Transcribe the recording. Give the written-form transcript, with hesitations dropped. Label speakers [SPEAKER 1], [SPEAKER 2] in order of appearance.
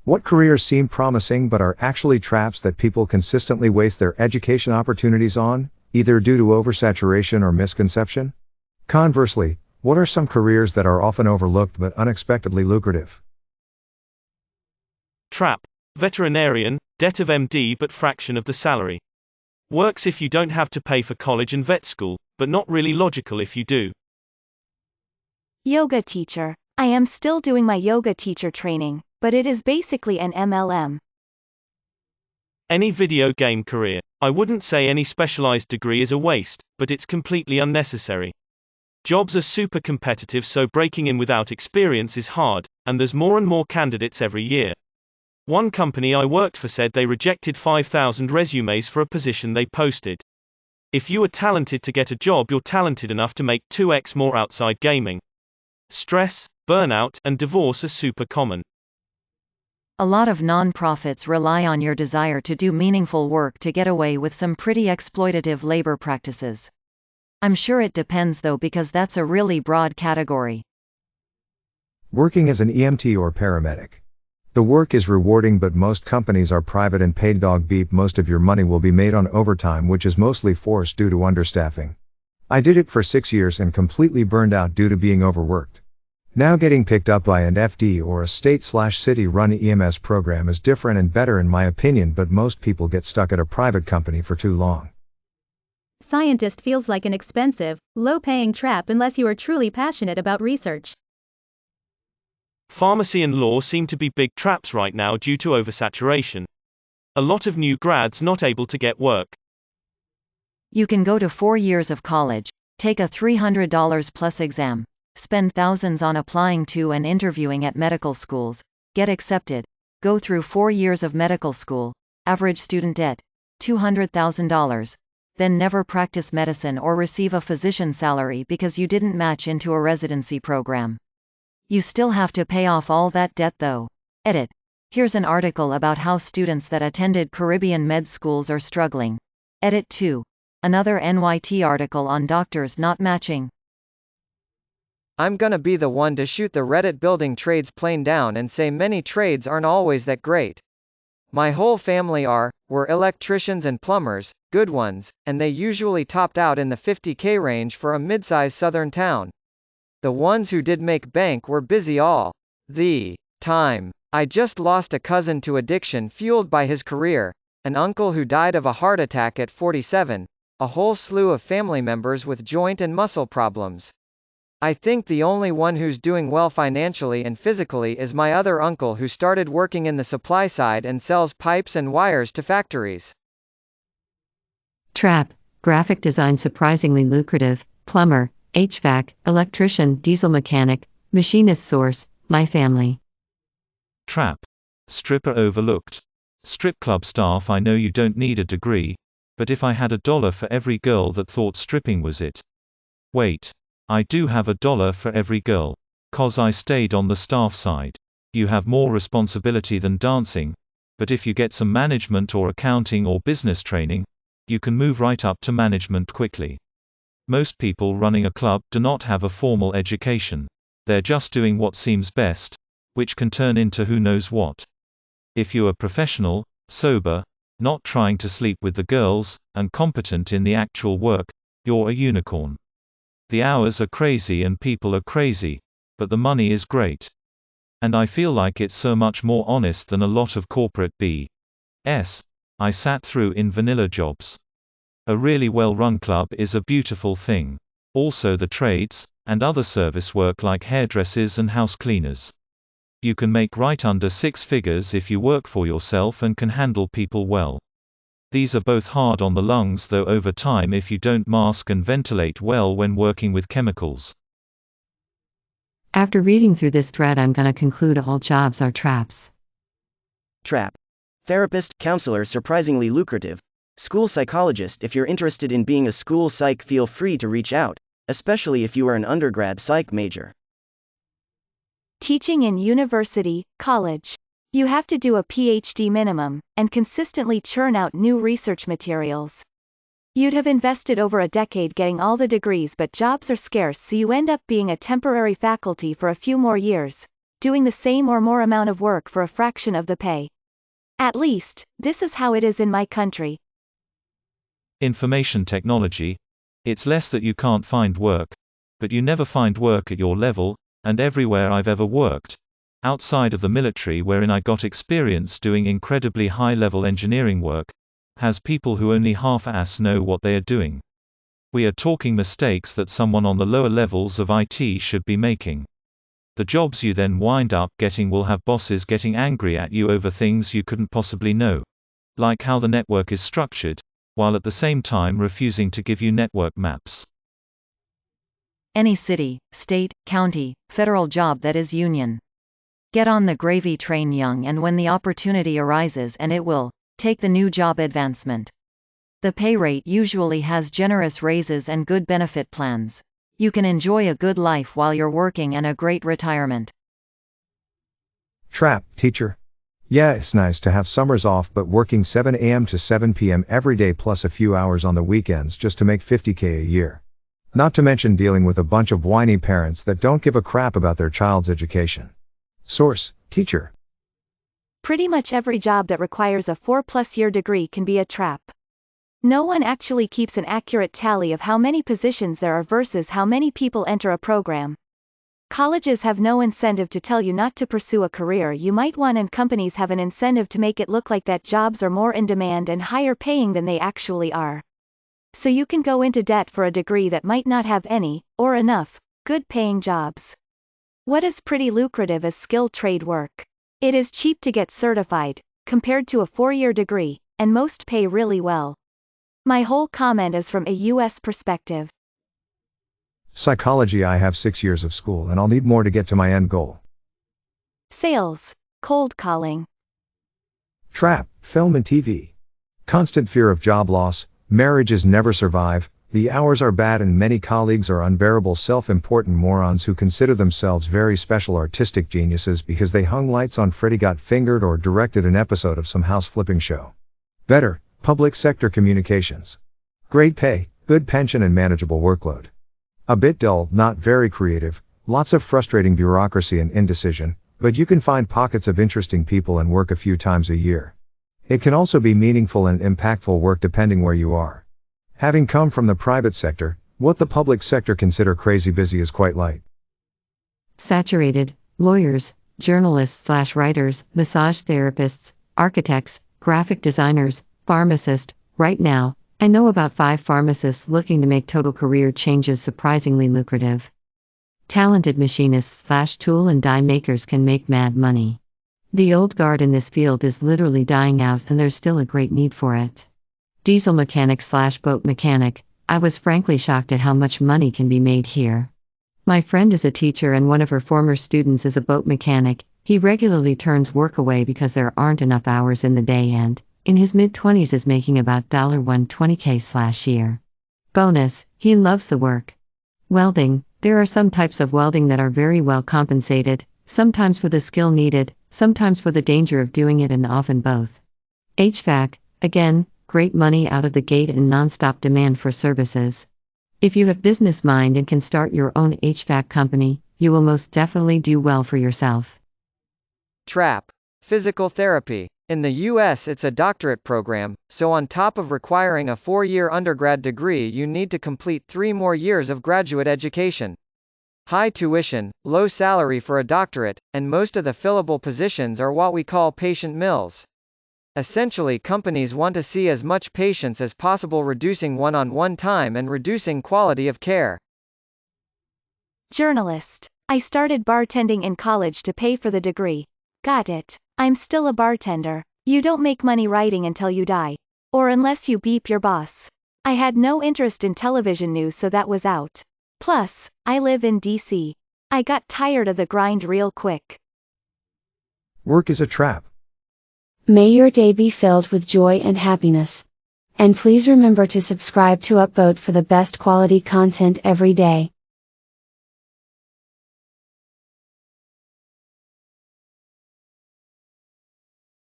[SPEAKER 1] What careers seem promising but are actually traps that people consistently waste their education opportunities on, either due to oversaturation or misconception? Conversely, what are some careers that are often overlooked but unexpectedly lucrative?
[SPEAKER 2] Trap. Veterinarian, debt of MD but fraction of the salary. Works if you don't have to pay for college and vet school, but not really logical if you do.
[SPEAKER 3] Yoga teacher. I am still doing my yoga teacher training, but it is basically an MLM.
[SPEAKER 2] Any video game career. I wouldn't say any specialized degree is a waste, but it's completely unnecessary. Jobs are super competitive, so breaking in without experience is hard, and there's more and more candidates every year. One company I worked for said they rejected 5,000 resumes for a position they posted. If you are talented to get a job, you're talented enough to make 2x more outside gaming. Stress, burnout, and divorce are super common.
[SPEAKER 4] A lot of nonprofits rely on your desire to do meaningful work to get away with some pretty exploitative labor practices. I'm sure it depends though, because that's a really broad category.
[SPEAKER 1] Working as an EMT or paramedic. The work is rewarding, but most companies are private and paid. Dog beep. Most of your money will be made on overtime, which is mostly forced due to understaffing. I did it for 6 years and completely burned out due to being overworked. Now getting picked up by an FD or a state/city run EMS program is different and better in my opinion, but most people get stuck at a private company for too long.
[SPEAKER 5] Scientist feels like an expensive, low-paying trap unless you are truly passionate about research.
[SPEAKER 2] Pharmacy and law seem to be big traps right now due to oversaturation. A lot of new grads not able to get work.
[SPEAKER 4] You can go to 4 years of college, take a $300 plus exam, spend thousands on applying to and interviewing at medical schools, get accepted, go through 4 years of medical school, average student debt, $200,000, then never practice medicine or receive a physician salary because you didn't match into a residency program. You still have to pay off all that debt though. Edit. Here's an article about how students that attended Caribbean med schools are struggling. Edit 2. Another NYT article on doctors not matching.
[SPEAKER 6] I'm gonna be the one to shoot the Reddit building trades plane down and say many trades aren't always that great. My whole family were electricians and plumbers, good ones, and they usually topped out in the $50K range for a mid-size southern town. The ones who did make bank were busy all the time. I just lost a cousin to addiction fueled by his career, an uncle who died of a heart attack at 47, a whole slew of family members with joint and muscle problems. I think the only one who's doing well financially and physically is my other uncle, who started working in the supply side and sells pipes and wires to factories.
[SPEAKER 7] Trap. Graphic design surprisingly lucrative. Plumber, HVAC, electrician, diesel mechanic, machinist. Source, my family.
[SPEAKER 8] Trap. Stripper overlooked. Strip club staff. I know you don't need a degree, but if I had $1 for every girl that thought stripping was it. Wait. I do have $1 for every girl. 'Cause I stayed on the staff side. You have more responsibility than dancing, but if you get some management or accounting or business training, you can move right up to management quickly. Most people running a club do not have a formal education. They're just doing what seems best, which can turn into who knows what. If you are professional, sober, not trying to sleep with the girls, and competent in the actual work, you're a unicorn. The hours are crazy and people are crazy, but the money is great. And I feel like it's so much more honest than a lot of corporate BS I sat through in vanilla jobs. A really well-run club is a beautiful thing. Also the trades, and other service work like hairdressers and house cleaners. You can make right under 6 figures if you work for yourself and can handle people well. These are both hard on the lungs though over time if you don't mask and ventilate well when working with chemicals.
[SPEAKER 7] After reading through this thread, I'm gonna conclude all jobs are traps.
[SPEAKER 9] Trap. Therapist, counselor surprisingly lucrative. School psychologist. If you're interested in being a school psych, feel free to reach out, especially if you are an undergrad psych major.
[SPEAKER 3] Teaching in university, college. You have to do a PhD minimum, and consistently churn out new research materials. You'd have invested over a decade getting all the degrees, but jobs are scarce, so you end up being a temporary faculty for a few more years. doing the same or more amount of work for a fraction of the pay. At least, this is how it is in my country.
[SPEAKER 8] Information technology. It's less that you can't find work, but you never find work at your level, and everywhere I've ever worked, outside of the military wherein I got experience doing incredibly high-level engineering work, has people who only half-ass know what they are doing. We are talking mistakes that someone on the lower levels of IT should be making. The jobs you then wind up getting will have bosses getting angry at you over things you couldn't possibly know, like how the network is structured, while at the same time refusing to give you network maps.
[SPEAKER 4] Any city, state, county, federal job that is union. Get on the gravy train young, and when the opportunity arises, and it will, take the new job advancement. The pay rate usually has generous raises and good benefit plans. You can enjoy a good life while you're working and a great retirement.
[SPEAKER 1] Trap, teacher. Yeah, it's nice to have summers off, but working 7 a.m. to 7 p.m. every day plus a few hours on the weekends just to make $50K a year. Not to mention dealing with a bunch of whiny parents that don't give a crap about their child's education. Source, teacher.
[SPEAKER 3] Pretty much every job that requires a 4+ year degree can be a trap. No one actually keeps an accurate tally of how many positions there are versus how many people enter a program. Colleges have no incentive to tell you not to pursue a career you might want, and companies have an incentive to make it look like that jobs are more in demand and higher paying than they actually are. So you can go into debt for a degree that might not have any, or enough, good paying jobs. What is pretty lucrative is skilled trade work. It is cheap to get certified, compared to a 4-year degree, and most pay really well. My whole comment is from a US perspective.
[SPEAKER 1] Psychology. I have 6 years of school and I'll need more to get to my end goal.
[SPEAKER 3] Sales. Cold calling.
[SPEAKER 1] Trap, film and TV. Constant fear of job loss, marriages never survive, the hours are bad, and many colleagues are unbearable self-important morons who consider themselves very special artistic geniuses because they hung lights on Freddy Got Fingered or directed an episode of some house flipping show. Better, public sector communications. Great pay, good pension and manageable workload. A bit dull, not very creative, lots of frustrating bureaucracy and indecision, but you can find pockets of interesting people and work a few times a year. It can also be meaningful and impactful work depending where you are. Having come from the private sector, what the public sector consider crazy busy is quite light.
[SPEAKER 7] Saturated, lawyers, journalists/writers, massage therapists, architects, graphic designers, pharmacists. Right now, I know about 5 pharmacists looking to make total career changes surprisingly lucrative. Talented machinists/tool and die makers can make mad money. The old guard in this field is literally dying out, and there's still a great need for it. Diesel mechanic/boat mechanic. I was frankly shocked at how much money can be made here. My friend is a teacher and one of her former students is a boat mechanic. He regularly turns work away because there aren't enough hours in the day, and, in his mid-20s, is making about $120K/year. Bonus, he loves the work. Welding. There are some types of welding that are very well compensated, sometimes for the skill needed, sometimes for the danger of doing it, and often both. HVAC. Again, great money out of the gate and non-stop demand for services. If you have business mind and can start your own HVAC company, you will most definitely do well for yourself.
[SPEAKER 6] Trap. Physical therapy. In the US it's a doctorate program, so on top of requiring a 4-year undergrad degree you need to complete 3 more years of graduate education. High tuition, low salary for a doctorate, and most of the fillable positions are what we call patient mills. Essentially, companies want to see as much patients as possible, reducing one-on-one time and reducing quality of care.
[SPEAKER 3] Journalist. I started bartending in college to pay for the degree. Got it. I'm still a bartender. You don't make money writing until you die. Or unless you beep your boss. I had no interest in television news, so that was out. Plus, I live in DC. I got tired of the grind real quick.
[SPEAKER 1] Work is a trap.
[SPEAKER 10] May your day be filled with joy and happiness. And please remember to subscribe to Upvote for the best quality content every day.